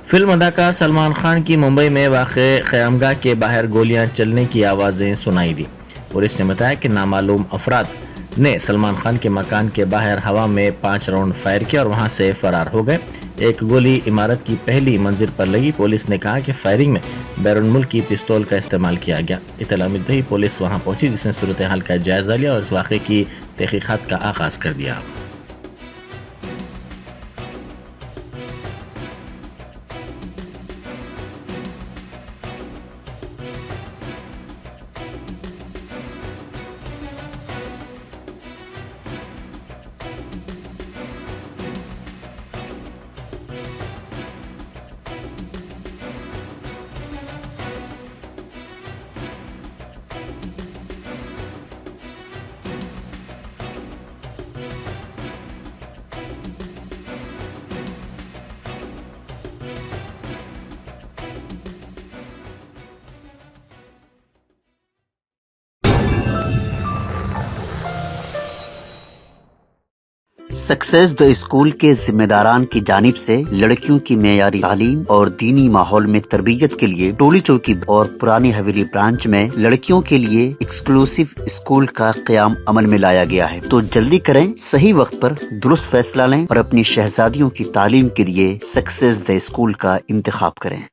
Film अदाकार सलमान खान की मुंबई में वाक़े क़यामगाह के बाहर गोलियां चलने की आवाज़ें सुनाई दी। पुलिस ने बताया कि नामालूम अफराद ने सलमान खान के मकान के बाहर हवा में 5 राउंड फायर किया और वहां से फरार हो गए। एक गोली इमारत की पहली मंजिल पर लगी। पुलिस ने कहा कि फायरिंग में बैरून मुल्की पिस्तौल का इस्तेमाल किया गया। इत्तला मिलते ही पुलिस वहां पहुंची, जिसने सूरत हाल का जायजा लिया और इस वाक़े की तहकीकात का आगाज कर दिया। सक्सेस द स्कूल के जिम्मेदारान की जानिब से लड़कियों की मेयारी तालीम और दीनी माहौल में तरबियत के लिए टोली चौकी और पुरानी हवेली ब्रांच में लड़कियों के लिए एक्सक्लूसिव स्कूल का क़याम अमल में लाया गया है। तो जल्दी करें, सही वक्त पर दुरुस्त फैसला लें और अपनी शहजादियों की तालीम के लिए सक्सेस द स्कूल का इंतखाब करें।